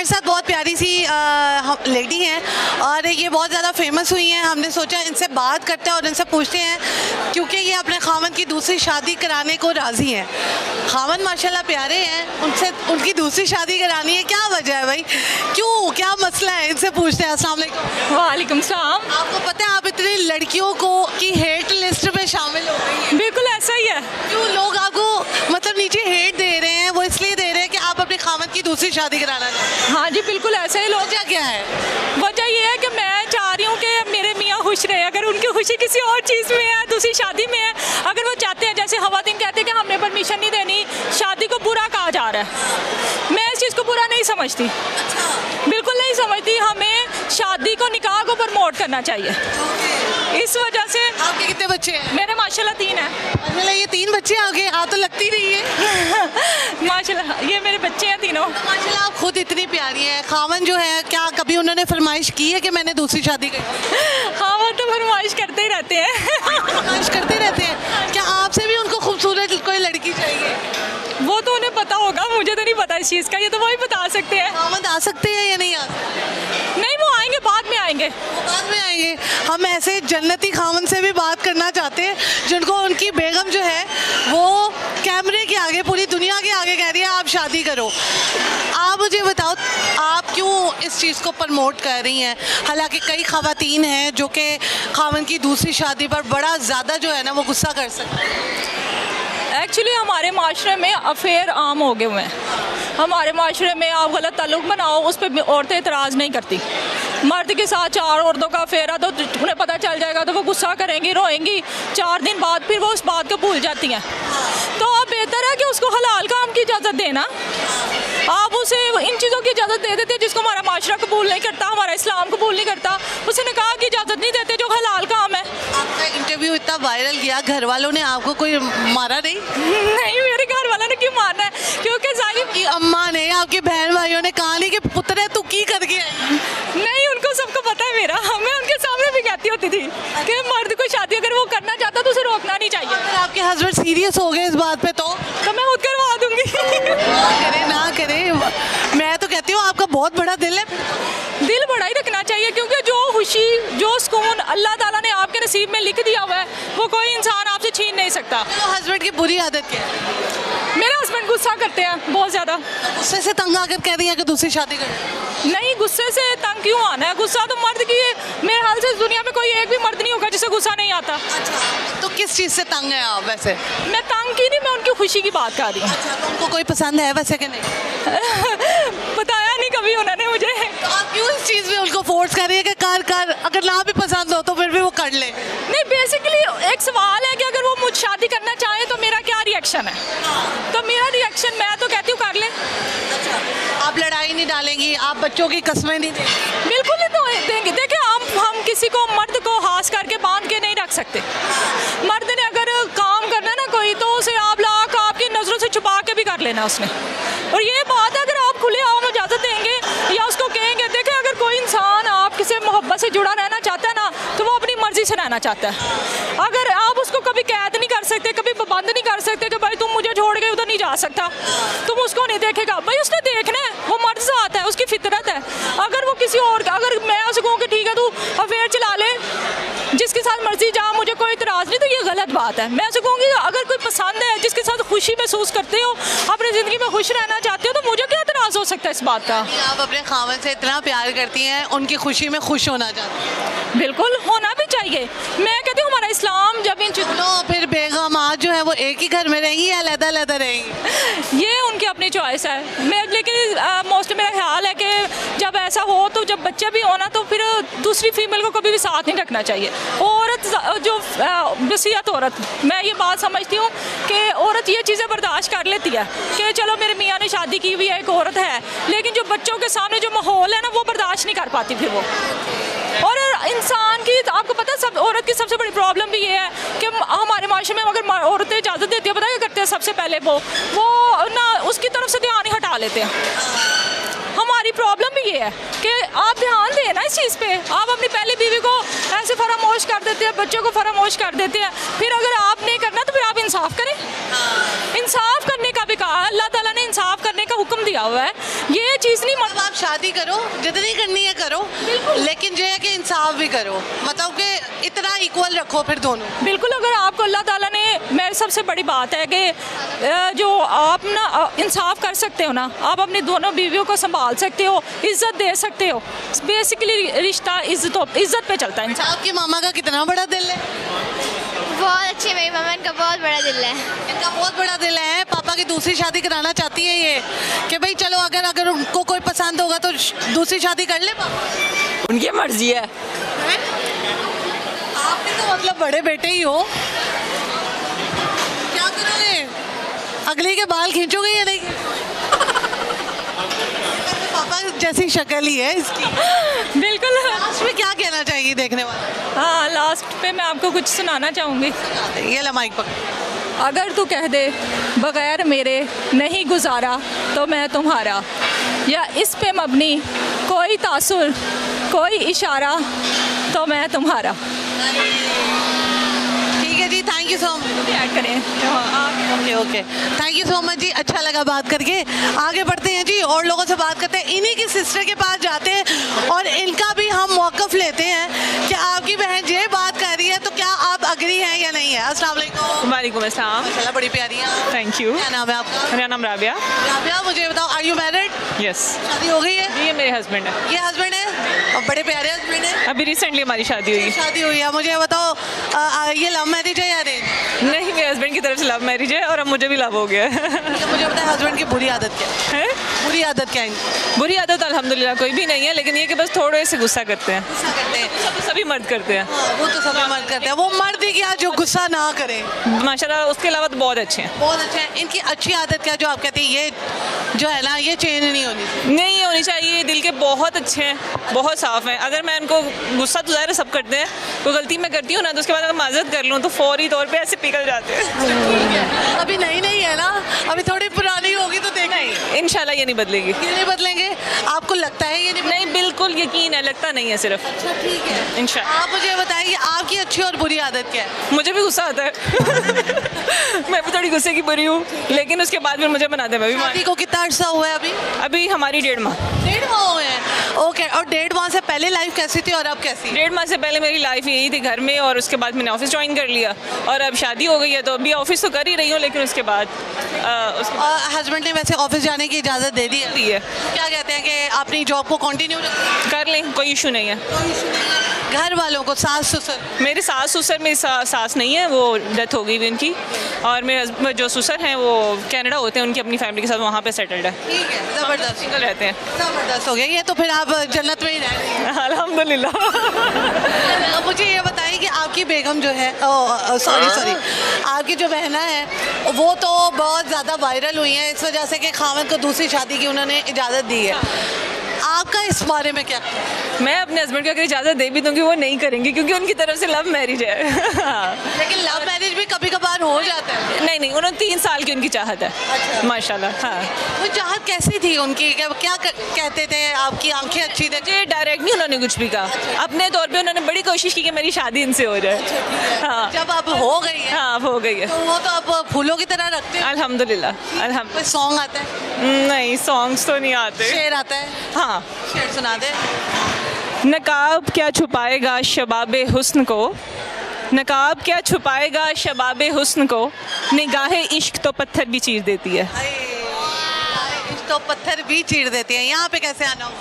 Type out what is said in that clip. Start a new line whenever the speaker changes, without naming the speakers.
हमारे साथ बहुत प्यारी सी लेडी हैं और ये बहुत ज़्यादा फेमस हुई हैं। हमने सोचा इनसे बात करते हैं और इनसे पूछते हैं, क्योंकि ये अपने खामन की दूसरी शादी कराने को राज़ी हैं। खामन माशाल्लाह प्यारे हैं, उनसे उनकी दूसरी शादी करानी है, क्या वजह है भाई, क्यों, क्या मसला है, इनसे पूछते हैं। अस्सलाम वालेकुम।
वालेकुम सलाम।
आपको पता है आप इतनी लड़कियों को की हेट लिस्ट में शामिल हो गई हैं?
बिल्कुल ऐसा ही है।
क्यों लोग आपको मतलब नीचे हेट दे रहे हैं? वो इसलिए दे रहे हैं कि आप अपने खामन की दूसरी शादी कराना चाहते हैं।
हाँ जी बिल्कुल ऐसा ही। लोग
वजह क्या है?
वजह ये है कि मैं चाह रही हूँ कि मेरे मियाँ खुश रहे। अगर उनकी खुशी किसी और चीज़ में है, दूसरी शादी में है, अगर वो चाहते हैं, जैसे हवातीन कहते हैं कि हमने परमिशन नहीं देनी, शादी को बुरा कहा जा रहा है, मैं इस चीज़ को बुरा नहीं समझती, बिल्कुल नहीं समझती। हमें शादी को, निकाह को प्रमोट करना चाहिए। इस वजह से।
आपके कितने बच्चे हैं?
मेरे माशाल्लाह 3 हैं।
माशाल्लाह ये 3 बच्चे आगे, आप तो लगती नहीं है।
माशाल्लाह ये मेरे बच्चे हैं तीनों।
माशाल्लाह आप खुद इतनी प्यारी हैं। खामन जो है, क्या कभी उन्होंने फरमाइश की है कि मैंने दूसरी शादी करी?
हाँ वो तो फरमाइश करते ही रहते हैं।
फरमाइश करते रहते हैं। क्या आपसे भी उनको खूबसूरत कोई लड़की चाहिए?
वो तो उन्हें पता होगा, मुझे तो नहीं पता इस चीज़ का, ये तो वही बता सकते हैं।
खामन आ सकते हैं या नहीं आ सकते?
नहीं वो आएंगे, बाद में आएंगे।
वो बाद में आएंगे। हम ऐसे जन्नती खामन से भी बात करना चाहते हैं जिनको उनकी बेगम जो है वो कैमरे के आगे, पूरी दुनिया के आगे कह रही है आप शादी करो। आप मुझे बताओ, आप क्यों इस चीज़ को प्रमोट कर रही हैं? हालांकि कई ख़वातीन हैं जो कि खामन की दूसरी शादी पर बड़ा ज़्यादा जो है ना वो गुस्सा कर सकते हैं।
एक्चुअली हमारे माशरे में अफेयर आम हो गए हुए हैं। हमारे माशरे में आप गलत ताल्लुक़ बनाओ, उस पर औरतें एतराज़ नहीं करती। मर्द के साथ 4 औरतों का अफेयर है तो उन्हें पता चल जाएगा तो वो गुस्सा करेंगी, रोएंगी, 4 दिन बाद फिर वो उस बात को भूल जाती हैं। तो अब बेहतर है कि उसको हलाल काम की इजाज़त देना। आप उसे इन चीज़ों की इजाज़त दे देते हैं जिसको हमारा माशरा कबूल नहीं करता, हमारा इस्लाम कबूल नहीं करता, उसे निकाह की इजाज़त नहीं देते जो हलाल काम है।
आपका इंटरव्यू इतना वायरल गया, घर वालों ने आपको कोई मारा नहीं?
नहीं मेरे घर वालों ने क्यों मारना है, क्योंकि जालिम
की अम्मा ने, आपके बहन भाइयों ने कहा नहीं कि पुत्र तू की करके आई?
नहीं, उनको सबको पता है मेरा। मैं उनके सामने भी कहती होती थी कि मर्द को शादी अगर वो करना चाहता तो उसे रोकना नहीं चाहिए।
अगर आपके हस्बैंड सीरियस हो गए इस बात पे तो
मैं खुद करवा दूंगी।
ना करे। मैं तो कहती हूँ आपका बहुत बड़ा दिल है।
दिल बड़ा ही रखना चाहिए, क्योंकि जो खुशी, जो सुकून अल्लाह ताला ने आपके नसीब में लिख दिया हुआ है वो कोई इंसान आपसे छीन नहीं सकता।
तो हस्बैंड की बुरी आदत क्या है?
मेरे हस्बैंड गुस्सा करते हैं बहुत ज़्यादा।
गुस्से से तंग आकर कह रही है कि दूसरी शादी कर।
नहीं, गुस्से से तंग क्यों आना है? गुस्सा तो मर्द की, मेरे हाल से दुनिया में कोई एक भी मर्द नहीं होगा जिसे गुस्सा नहीं आता।
अच्छा, तो किस चीज़ से तंग है आप वैसे?
मैं तंग की नहीं, मैं उनकी खुशी की बात कर रही हूँ।
अच्छा, तो उनको कोई पसंद है वैसे कि नहीं?
बताया नहीं कभी उन्होंने मुझे।
तो आप क्यों इस चीज़ में उनको फोर्स कर रही है कि कर, अगर ना भी पसंद हो तो फिर भी वो कर ले?
नहीं, बेसिकली एक सवाल है कि अगर वो मुझ शादी करना चाहे तो मेरा क्या रिएक्शन है? तो मेरा रिएक्शन, मैं तो कहती हूँ कर ले।
आप लड़ाई नहीं डालेंगी, आप बच्चों की कस्में नहीं देंगी?
बिल्कुल नहीं तो देंगे। देखिए हम किसी को, मर्द को हास करके बांध के नहीं रख सकते। मर्द ने अगर काम करना ना कोई, तो उसे आप लाख आपकी नज़रों से छुपा के भी कर लेना उसने। और ये बात है, अगर आप खुले आम इजाज़त देंगे या उसको कहेंगे, देखें अगर कोई इंसान आपके से मोहब्बत से जुड़ा रहना चाहता है ना तो वो अपनी मर्जी से रहना चाहता है। अगर आप उसको कभी कैद नहीं कर सकते, कभी पाबंद नहीं कर सकते कि भाई तुम मुझे छोड़ के उधर नहीं जा सकता, तुम उसको नहीं देखेगा, भाई उसने देखना है, वो मर्द ज़ात है, उसकी फितरत है। अगर वो किसी और का, अगर मैं उसे कहूँ कि ठीक है तू अफेयर चला ले, जिसके साथ मर्जी जा, मुझे कोई इतराज़ नहीं, तो ये गलत बात है। मैं उसे कहूँगी अगर कोई पसंद है, जिसके साथ खुशी महसूस करते हो, अपनी ज़िंदगी में खुश रहना चाहते हो, तो मुझे क्या इतराज़ हो सकता है इस बात का?
आप अपने खामन से इतना प्यार करती हैं, उनकी खुशी में खुश होना चाहती हैं?
बिल्कुल होना भी चाहिए। मैं कहती हूँ हमारा इस्लाम जब इन
तो फिर बेगम आज जो है वो एक ही घर में रहेंगी या अलग-अलग रहेंगी?
ये उनकी अपनी चॉइस है। मैं लेकिन मोस्टली मेरा ख्याल है कि जब ऐसा हो तो जब बच्चा भी होना तो फिर दूसरी फीमेल को कभी भी साथ नहीं रखना चाहिए। औरत जो वसीयत औरत, मैं ये बात समझती हूँ कि औरत ये चीज़ें बर्दाश्त कर लेती है कि चलो मेरे मियाँ ने शादी की हुई है, एक औरत है, लेकिन जो बच्चों के सामने जो माहौल है ना वो बर्दाश्त नहीं कर पाती फिर वो। और इंसान की, आपको पता है, सब औरत की सबसे बड़ी प्रॉब्लम भी ये है कि हमारे माशरे में अगर औरतें इजाज़त देती है, पता क्या करते हैं सबसे पहले वो ना उसकी तरफ से ध्यान ही हटा लेते हैं। हमारी प्रॉब्लम भी ये है कि आप ध्यान दें ना इस चीज़ पे। आप अपनी पहली बीवी को ऐसे फरामोश कर देते हैं, बच्चों को फरामोश कर देते हैं, फिर अगर आप नहीं करना तो फिर आप इंसाफ करें। इंसाफ करने का भी कहा, अल्लाह ताला ने इंसाफ करने का हुक्म दिया हुआ है, ये चीज़ नहीं
अब आप शादी करो, जितनी करनी है करो, लेकिन जो है कि इंसाफ भी करो, मतलब कि इतना इक्वल रखो फिर दोनों।
बिल्कुल। अगर आपको अल्लाह ताला ने, मेरी सबसे बड़ी बात है कि जो आप ना इंसाफ कर सकते हो ना, आप अपनी दोनों बीवियों को संभाल सकते हो, इज्जत दे सकते हो। बेसिकली रिश्ता इज्जत पे चलता है इंसान।
आपकी मामा का कितना बड़ा दिल है?
बहुत अच्छी, मेरी मम्मा का बहुत बड़ा दिल है।
इनका बहुत बड़ा दिल है। पापा की दूसरी शादी कराना चाहती है ये, कि भाई चलो अगर उनको कोई पसंद होगा तो दूसरी शादी कर ले पापा।
उनकी मर्जी है।
आपने तो मतलब बड़े बेटे ही हो, क्या करोगे? अगली के बाल खींचोगे या नहीं? पापा जैसी शक्ल ही है इसकी।
बिल्कुल।
लास्ट में क्या कहना चाहिए देखने वाले?
हाँ, लास्ट पे मैं आपको कुछ सुनाना चाहूँगी।
ये ला माइक पकड़।
अगर तू कह दे बगैर मेरे नहीं गुजारा तो मैं तुम्हारा, या इस पे मबनी कोई तासुर कोई इशारा तो मैं तुम्हारा।
ठीक है जी, thank you so much.
Add करें।
Okay okay, thank you so much जी, अच्छा लगा बात करके। आगे बढ़ते हैं जी, और लोगों से बात करते हैं। इन्हीं की सिस्टर के पास जाते हैं और इनका भी हम मौक़िफ़ लेते हैं कि आपकी बहन ये बात कर रही है तो क्या आप अग्री हैं या नहीं है। अस्सलाम वालेकुम।
वालेकुम अस्सलाम।
माशाल्लाह बड़ी प्यारी है आप।
Thank you.
क्या नाम है आपका?
मेरा नाम राबिया।
राबिया, मुझे बताओ, आर यू मैरिड?
यस,
शादी हो गई है?
ये मेरे हस्बैंड है।
ये हस्बैंड है और बड़े प्यारे हस्बैंड है।
अभी रिसेंटली हमारी शादी हुई।
शादी हुई है। मुझे बताओ, ये लव मैरिज है या अरेंज?
नहीं, मेरे हस्बैंड की तरफ से लव मैरिज है और अब मुझे भी लव हो गया है।
मुझे बताए हस्बैंड की बुरी आदत क्या है?
हैं?
बुरी आदत क्या है इनकी?
बुरी आदत अल्हम्दुलिल्लाह कोई भी नहीं है, लेकिन ये कि बस थोड़े से गुस्सा करते हैं।
गुस्सा करते हैं।
सभी मर्द करते हैं
हाँ, वो तो सभी मर्द करते हैं। वो मर्द ही क्या जो गुस्सा ना करे।
माशाल्लाह। उसके अलावा तो बहुत अच्छे हैं।
बहुत अच्छा है। इनकी अच्छी आदत क्या जो आप कहते हैं ये जो है ना, ये चेंज नहीं होनी चाहिए?
नहीं होनी चाहिए। दिल के बहुत अच्छे हैं, बहुत साफ़ हैं। अगर मैं उनको गुस्सा तो ज़ाहिर सब करते हैं, कोई गलती मैं करती हूँ ना तो उसके बाद अगर माजरत कर लूँ तो फौरी तौर पे ऐसे पिघल जाते हैं।
अभी नई नहीं है ना, अभी थोड़ी पुरानी होगी तो देखना ही।
इंशाल्लाह ये नहीं बदलेगी।
ये नहीं बदलेंगे? आपको लगता है ये
नहीं, बिल्कुल यकीन है, लगता नहीं है सिर्फ।
अच्छा ठीक है।
इंशाल्लाह।
आप मुझे बताइए आपकी अच्छी और बुरी आदत क्या है?
मुझे भी गुस्सा आता है। मैं भी थोड़ी गुस्से की बुरी हूँ, लेकिन उसके बाद फिर मुझे बनाते मैं भी
शादी को कितना अर्सा हुआ है अभी?
अभी हमारी 1.5 माह।
1.5 माह हुए हैं। ओके, और 1.5 माह से पहले लाइफ कैसी थी और अब कैसी है?
1.5 माह से पहले मेरी लाइफ यही थी घर में, और उसके बाद मैंने ऑफिस ज्वाइन कर लिया और अब शादी हो गई है तो अभी ऑफिस तो कर ही रही हूँ, लेकिन उसके बाद
हस्बैंड ने वैसे ऑफिस जाने की इजाज़त दे दी है?
दी है।
क्या कहते हैं कि अपनी जॉब को कंटिन्यू
कर लें, कोई इशू नहीं है।
घर वालों को, सास ससुर?
मेरे सास ससुर, मेरी सास नहीं है, वो डेथ हो गई भी उनकी, और मेरे हस्बैंड जो ससुर हैं वो कनाडा होते हैं, उनकी अपनी फैमिली के साथ वहाँ पे सेटल्ड है।
ठीक है, ज़बरदस्त।
सिंगल रहते हैं।
ज़बरदस्त हो गया ये तो, फिर आप जन्नत में ही रह रहे हैं।
अल्हम्दुलिल्लाह।
अब मुझे ये बताइए कि आपकी बेगम जो है, सॉरी आपकी जो बहना है वो तो बहुत ज़्यादा वायरल हुई है इस वजह से कि खामद को दूसरी शादी की उन्होंने इजाज़त दी है। आपका इस बारे में क्या?
मैं अपने हस्बैंड को अगर इजाज़त दे भी दूंगी वो नहीं करेंगे, क्योंकि उनकी तरफ से लव मैरिज है। हाँ।
लेकिन लव मैरिज भी कभी कभार हो जाता है।
नहीं, उन्होंने 3 साल की उनकी चाहत है।
अच्छा।
माशाल्लाह। हाँ।
वो चाहत कैसी थी उनकी? क्या कहते थे? आपकी आंखें अच्छी थी?
मुझे डायरेक्ट नहीं उन्होंने कुछ भी कहा, अपने तौर पे उन्होंने बड़ी कोशिश की कि मेरी शादी इनसे हो जाए। हाँ।
जब अब हो गई है
हाँ, अब हो गई है।
तो वो तो अब फूलों की तरह रखते हैं।
अल्हम्दुलिल्लाह।
कोई सॉन्ग आता है?
नहीं, सॉन्ग्स तो नहीं आते।
शेर आता है?
हाँ।
शेर सुना दे।
नकाब क्या छुपाएगा शबाबे हुस्न को, नकाब क्या छुपाएगा शबाबे हुस्न को, निगाहे इश्क तो पत्थर भी चीर देती है।
तो पत्थर भी चीर देती है। यहाँ पे कैसे आना हो?